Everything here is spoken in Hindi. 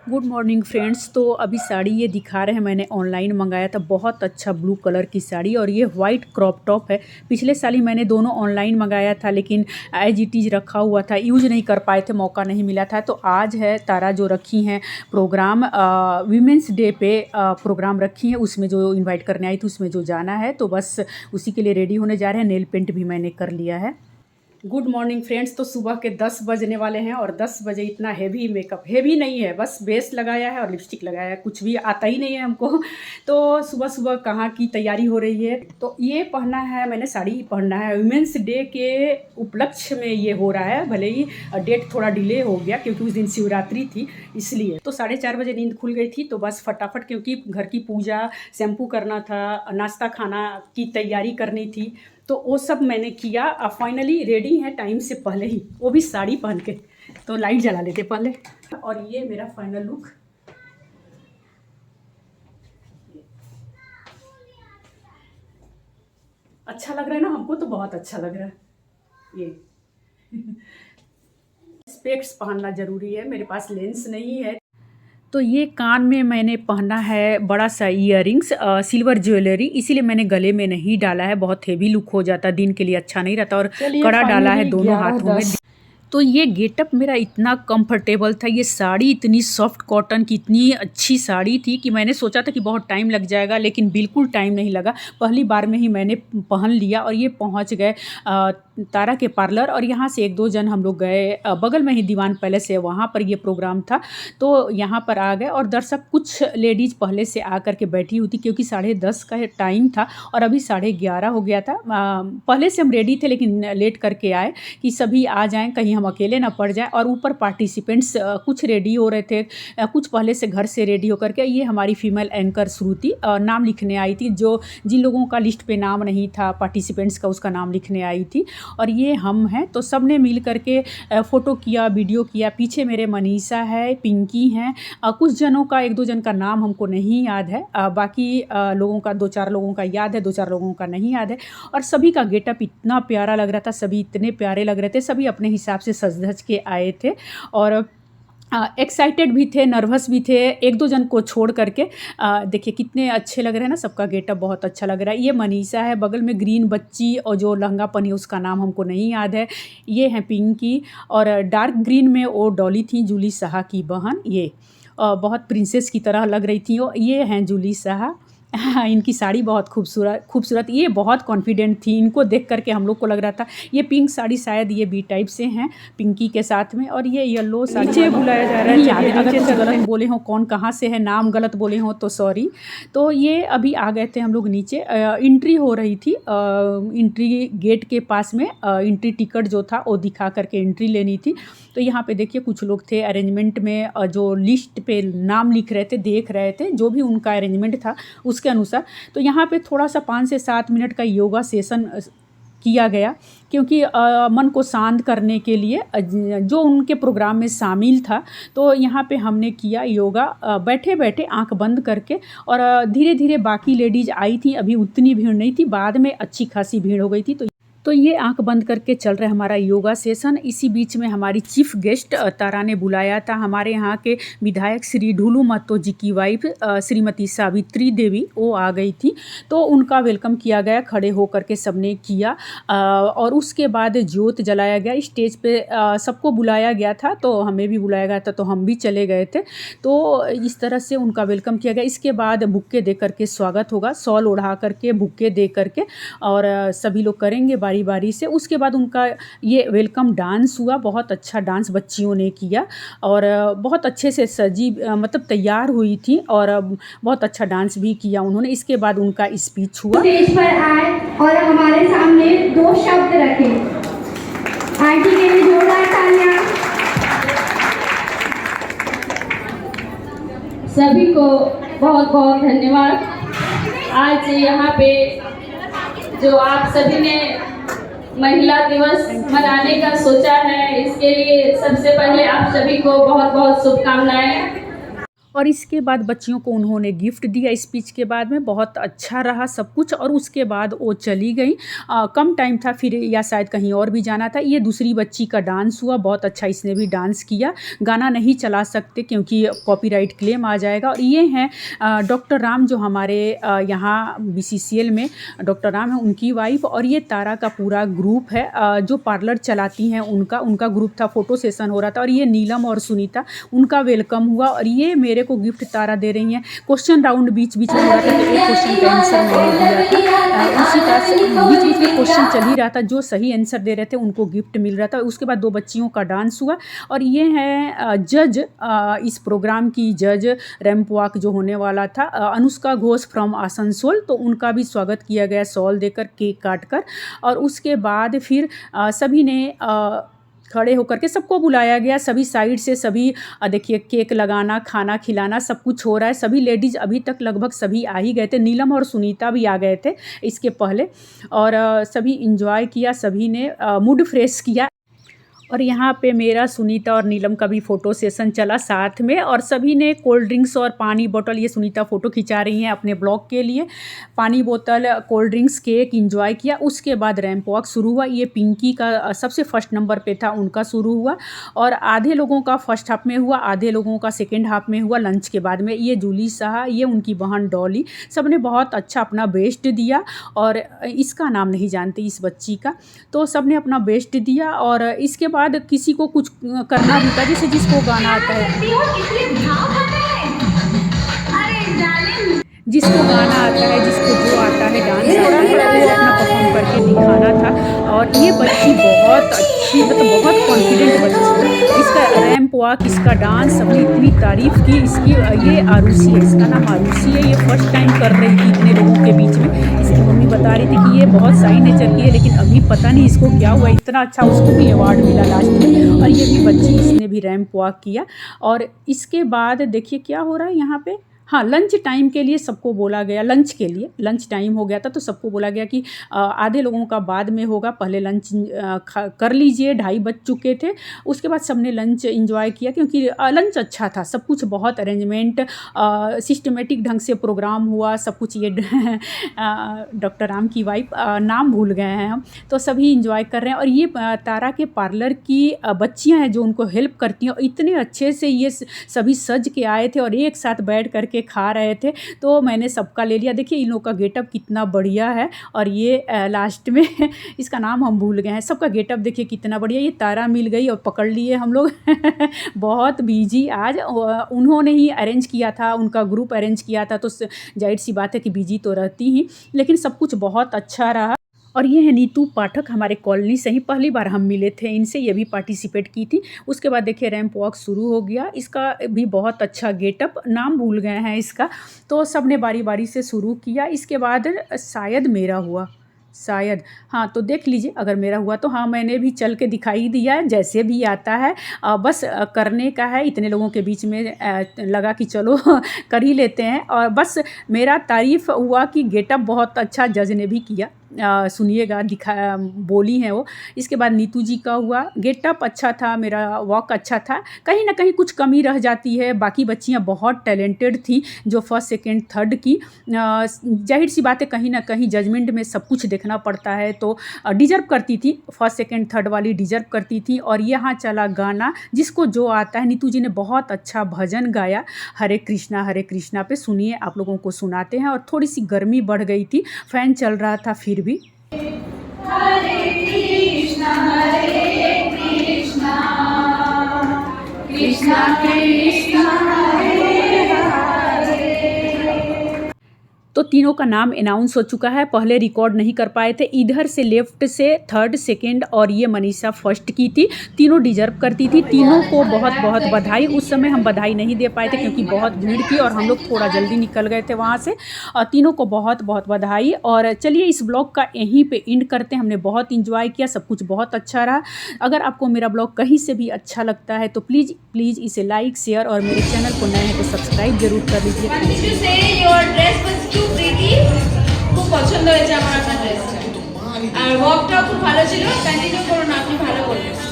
Good morning friends. तो अभी साड़ी ये दिखा रहे हैं, मैंने ऑनलाइन मंगाया था। बहुत अच्छा ब्लू कलर की साड़ी और ये वाइट क्रॉप टॉप है। पिछले साल ही मैंने दोनों ऑनलाइन मंगाया था, लेकिन एज इट इज़ रखा हुआ था, यूज़ नहीं कर पाए थे, मौका नहीं मिला था। तो आज है तारा जो रखी हैं प्रोग्राम, वीमेंस डे पे प्रोग्राम रखी है, उसमें जो इन्वाइट करने आई थी उसमें जो जाना है, तो बस उसी के लिए रेडी होने जा रहे हैं। नेल पेंट भी मैंने कर लिया है। Good morning friends. तो सुबह के 10 बजने वाले हैं और 10 बजे इतना हेवी मेकअप, हेवी नहीं है, बस बेस लगाया है और लिपस्टिक लगाया है, कुछ भी आता ही नहीं है हमको। तो सुबह सुबह कहाँ की तैयारी हो रही है। तो ये पहनना है, मैंने साड़ी पहनना है। वुमेंस डे के उपलक्ष्य में ये हो रहा है, भले ही डेट थोड़ा डिले हो गया क्योंकि उस दिन शिवरात्रि थी इसलिए। तो 4:30 बजे नींद खुल गई थी, तो बस फटाफट, क्योंकि घर की पूजा, शैम्पू करना था, नाश्ता खाना की तैयारी करनी थी, तो वो सब मैंने किया। अब फाइनली रेडी हैं टाइम से पहले ही, वो भी साड़ी पहन के। तो लाइट जला लेते पहले। और ये मेरा फाइनल लुक। अच्छा लग रहा है ना हमको, तो बहुत अच्छा लग रहा है ये। स्पेक्स पहनना ज़रूरी है, मेरे पास लेंस नहीं है। तो ये कान में मैंने पहना है बड़ा सा ईयरिंग्स, सिल्वर ज्वेलरी, इसीलिए मैंने गले में नहीं डाला है, बहुत हेवी लुक हो जाता, दिन के लिए अच्छा नहीं रहता। और कड़ा डाला है दोनों हाथों में। तो ये गेटअप मेरा इतना कंफर्टेबल था, ये साड़ी इतनी सॉफ्ट कॉटन की इतनी अच्छी साड़ी थी कि मैंने सोचा था कि बहुत टाइम लग जाएगा, लेकिन बिल्कुल टाइम नहीं लगा। पहली बार में ही मैंने पहन लिया और ये पहुंच गए तारा के पार्लर। और यहाँ से 1-2 जन हम लोग गए, बगल में ही दीवान पैलेस है, वहाँ पर ये प्रोग्राम था, तो यहाँ पर आ गए। और दर्शक कुछ लेडीज़ पहले से आ कर के बैठी हुई थी, क्योंकि 10:30 का टाइम था और अभी 11:30 हो गया था। पहले से हम रेडी थे, लेकिन लेट करके आए कि सभी आ जाएँ, कहीं हम अकेले ना पड़ जाए। और ऊपर पार्टिसिपेंट्स कुछ रेडी हो रहे थे, कुछ पहले से घर से रेडी होकर के। ये हमारी फीमेल एंकर श्रुति नाम लिखने आई थी, जो जिन लोगों का लिस्ट पे नाम नहीं था पार्टिसिपेंट्स का, उसका नाम लिखने आई थी। और ये हम हैं, तो सब ने मिल करके फ़ोटो किया, वीडियो किया। पीछे मेरे मनीषा है, पिंकी हैं, कुछ जनों का, 1-2 जन का नाम हमको नहीं याद है, बाकी लोगों का 2-4 लोगों का याद है, 2-4 लोगों का नहीं याद है। और सभी का गेटअप इतना प्यारा लग रहा था, सभी इतने प्यारे लग रहे थे, सभी अपने हिसाब से सज धज के आए थे। और एक्साइटेड भी थे, नर्वस भी थे, 1-2 जन को छोड़ करके। देखिए कितने अच्छे लग रहे हैं ना, सबका गेटअप बहुत अच्छा लग रहा है। ये मनीषा है, बगल में ग्रीन बच्ची, और जो लहंगा पहनी उसका नाम हमको नहीं याद है। ये है पिंकी, और डार्क ग्रीन में वो डॉली थी, जूली साहा की बहन। ये बहुत प्रिंसेस की तरह लग रही थी वो। ये हैं जूली साहा। हाँ, इनकी साड़ी बहुत खूबसूरत, ये बहुत कॉन्फिडेंट थी, इनको देख करके हम लोग को लग रहा था ये पिंक साड़ी शायद ये बी टाइप से हैं, पिंकी के साथ में। और ये येलो साड़ी नीचे बुलाया जा रहा है, चलिए अगर कुछ गलत बोले हों, कौन कहाँ से है, नाम गलत बोले हों तो सॉरी। तो ये अभी आ गए थे हम लोग नीचे, एंट्री हो रही थी, एंट्री गेट के पास में एंट्री टिकट जो था वो दिखा करके एंट्री लेनी थी। तो यहाँ पे देखिए कुछ लोग थे अरेंजमेंट में, जो लिस्ट पे नाम लिख रहे थे, देख रहे थे, जो भी उनका अरेंजमेंट था उसके अनुसार। तो यहाँ पे थोड़ा सा 5 से 7 मिनट का योगा सेशन किया गया, क्योंकि मन को शांत करने के लिए, जो उनके प्रोग्राम में शामिल था। तो यहाँ पे हमने किया योगा, बैठे बैठे आंख बंद करके। और धीरे धीरे बाकी लेडीज़ आई थी, अभी उतनी भीड़ नहीं थी, बाद में अच्छी खासी भीड़ हो गई थी। तो ये आंख बंद करके चल रहा है हमारा योगा सेशन। इसी बीच में हमारी चीफ गेस्ट तारा ने बुलाया था, हमारे यहाँ के विधायक श्री ढुलू महतो जी की वाइफ श्रीमती सावित्री देवी, वो आ गई थी। तो उनका वेलकम किया गया, खड़े होकर के सबने किया। और उसके बाद ज्योत जलाया गया। स्टेज पे सबको बुलाया गया था, तो हमें भी बुलाया गया था, तो हम भी चले गए थे। तो इस तरह से उनका वेलकम किया गया। इसके बाद बुक्के दे करके स्वागत होगा, शॉल ओढ़ा करके, बुक्के दे करके, और सभी लोग करेंगे बारी बारी से। उसके बाद उनका ये वेलकम डांस हुआ, बहुत अच्छा डांस बच्चियों ने किया, और बहुत अच्छे से सजी, मतलब तैयार हुई थी, और बहुत अच्छा डांस भी किया उन्होंने। इसके बाद उनका स्पीच हुआ। स्टेज पर आए और हमारे सामने 2 शब्द रखे। आंटी के लिए जोरदार तालियां। सभी को बहुत बहुत धन्यवाद। आज यहाँ पे जो आप सभी ने महिला दिवस मनाने का सोचा है, इसके लिए सबसे पहले आप सभी को बहुत बहुत शुभकामनाएं। और इसके बाद बच्चियों को उन्होंने गिफ्ट दिया स्पीच के बाद में, बहुत अच्छा रहा सब कुछ। और उसके बाद वो चली गई। कम टाइम था फिर, या शायद कहीं और भी जाना था। ये दूसरी बच्ची का डांस हुआ, बहुत अच्छा इसने भी डांस किया। गाना नहीं चला सकते क्योंकि कॉपीराइट क्लेम आ जाएगा। और ये हैं डॉक्टर राम, जो हमारे यहाँ BCCL में डॉक्टर राम है, उनकी वाइफ। और ये तारा का पूरा ग्रुप है जो पार्लर चलाती हैं, उनका ग्रुप था। फ़ोटो सेशन हो रहा था। और ये नीलम और सुनीता, उनका वेलकम हुआ। और ये मेरे को गिफ्ट तारा दे रही हैं। क्वेश्चन राउंड बीच बीच में हो रहा था, तो एक क्वेश्चन का आंसर मैंने दिया था। उसी तरह से बीच बीच में क्वेश्चन चल ही रहा था, जो सही आंसर दे रहे थे उनको गिफ्ट मिल रहा था। उसके बाद 2 बच्चियों का डांस हुआ। और ये है जज, इस प्रोग्राम की जज, रैंप वॉक जो होने वाला था, अनुष्का घोष फ्रॉम आसनसोल। तो उनका भी स्वागत किया गया शॉल देकर, केक काट कर। और उसके बाद फिर सभी ने खड़े होकर के सबको बुलाया गया, सभी साइड से। सभी देखिए केक लगाना, खाना खिलाना, सब कुछ हो रहा है। सभी लेडीज़ अभी तक लगभग सभी आ ही गए थे। नीलम और सुनीता भी आ गए थे इसके पहले। और सभी इंजॉय किया, सभी ने मूड फ्रेश किया। और यहाँ पे मेरा, सुनीता और नीलम का भी फ़ोटो सेशन चला साथ में। और सभी ने कोल्ड ड्रिंक्स और पानी बोतल, ये सुनीता फ़ोटो खिंचा रही हैं अपने ब्लॉग के लिए, पानी बोतल, कोल्ड ड्रिंक्स, केक इंजॉय किया। उसके बाद रैंप वॉक शुरू हुआ। ये पिंकी का सबसे फर्स्ट नंबर पे था, उनका शुरू हुआ। और आधे लोगों का फर्स्ट हाफ में हुआ, आधे लोगों का सेकेंड हाफ में हुआ लंच के बाद में। ये जूली शाह, ये उनकी बहन डॉली, सब ने बहुत अच्छा अपना बेस्ट दिया। और इसका नाम नहीं जानती इस बच्ची का, तो सब ने अपना बेस्ट दिया। और इसके बाद किसी को कुछ करना भी था, जैसे जिसको गाना आता है, जिसको गाना आता है, जिसको जो आता है डांस आता है, वो अपना परफॉर्म करके दिखाना था। और ये बच्ची बहुत अच्छी, मतलब बहुत कॉन्फिडेंट बच्ची है। इसका रैंप वॉक, इसका डांस, सबने इतनी तारीफ़ की इसकी। ये आरुषि है, इसका नाम आरुषि है। ये फर्स्ट टाइम कर रही थी इतने लोगों के बीच में। इसकी मम्मी बता रही थी कि ये बहुत शाई नेचर की है, लेकिन अभी पता नहीं इसको क्या हुआ, इतना अच्छा उसको भी अवार्ड मिला लास्ट में। और ये भी बच्ची, इसने भी रैंप वॉक किया। और इसके बाद देखिए क्या हो रहा है यहाँ पे। हाँ, लंच टाइम के लिए सबको बोला गया, लंच के लिए लंच टाइम हो गया था, तो सबको बोला गया कि आधे लोगों का बाद में होगा, पहले लंच कर लीजिए। 2:30 बज चुके थे। उसके बाद सबने लंच एंजॉय किया, क्योंकि लंच अच्छा था, सब कुछ बहुत अरेंजमेंट, सिस्टमेटिक ढंग से प्रोग्राम हुआ सब कुछ। ये डॉक्टर राम की वाइफ, नाम भूल गए हैं हम, तो सभी इंजॉय कर रहे हैं। और ये तारा के पार्लर की बच्चियाँ हैं जो उनको हेल्प करती हैं। इतने अच्छे से ये सभी सज के आए थे और एक साथ बैठ करके खा रहे थे, तो मैंने सबका ले लिया। देखिए इन लोग का गेटअप कितना बढ़िया है। और ये लास्ट में इसका नाम हम भूल गए हैं। सबका गेटअप देखिए कितना बढ़िया। ये तारा मिल गई और पकड़ लिए हम लोग। बहुत बिजी आज, उन्होंने ही अरेंज किया था, उनका ग्रुप अरेंज किया था, तो जाहिर सी बात है कि बिजी तो रहती ही, लेकिन सब कुछ बहुत अच्छा रहा। और ये है नीतू पाठक, हमारे कॉलोनी से ही पहली बार हम मिले थे इनसे, ये भी पार्टिसिपेट की थी। उसके बाद देखिए रैंप वॉक शुरू हो गया। इसका भी बहुत अच्छा गेटअप, नाम भूल गए हैं इसका। तो सब ने बारी बारी से शुरू किया। इसके बाद शायद मेरा हुआ, शायद, हाँ, तो देख लीजिए अगर मेरा हुआ तो। हाँ, मैंने भी चल के दिखाई दिया, जैसे भी आता है बस करने का है। इतने लोगों के बीच में लगा कि चलो कर ही लेते हैं। और बस मेरा तारीफ़ हुआ कि गेटअप बहुत अच्छा जज ने भी किया। सुनिएगा, बोली हैं वो। इसके बाद नीतू जी का हुआ, गेटअप अच्छा था, मेरा वॉक अच्छा था। कहीं ना कहीं कुछ कमी रह जाती है। बाकी बच्चियां बहुत टैलेंटेड थी जो फर्स्ट सेकंड थर्ड की। जाहिर सी बात है, कहीं ना कहीं जजमेंट में सब कुछ देखना पड़ता है, तो डिजर्व करती थी, फर्स्ट सेकंड थर्ड वाली डिजर्व करती थी। और यहाँ चला गाना, जिसको जो आता है। नीतू जी ने बहुत अच्छा भजन गाया, हरे कृष्णा पे। सुनिए, आप लोगों को सुनाते हैं। और थोड़ी सी गर्मी बढ़ गई थी, फैन चल रहा था फिर भी। हरे कृष्णा कृष्णा कृष्णा हरे हरे। तो तीनों का नाम अनाउंस हो चुका है। पहले रिकॉर्ड नहीं कर पाए थे, इधर से लेफ्ट से थर्ड सेकंड, और ये मनीषा फर्स्ट की थी। तीनों डिजर्व करती थी। तीनों को बहुत बहुत बधाई। उस समय हम बधाई नहीं दे पाए थे क्योंकि बहुत भीड़ थी और हम लोग थोड़ा जल्दी निकल गए थे वहाँ से। और तीनों को बहुत बहुत बधाई। और चलिए इस ब्लॉग का यहीं पे एंड करते हैं। हमने बहुत इंजॉय किया, सब कुछ बहुत अच्छा रहा। अगर आपको मेरा ब्लॉग कहीं से भी अच्छा लगता है तो प्लीज़ प्लीज़ इसे लाइक, शेयर, और मेरे चैनल को नए हैं तो सब्सक्राइब जरूर कर लीजिए। খুব পছন্দ হয়েছে আমার আপনার ড্রেসটা, আর ওয়ার্কটাও খুব ভালো ছিল। কন্টিনিউ করুন, আপনি ভালো বলবেন।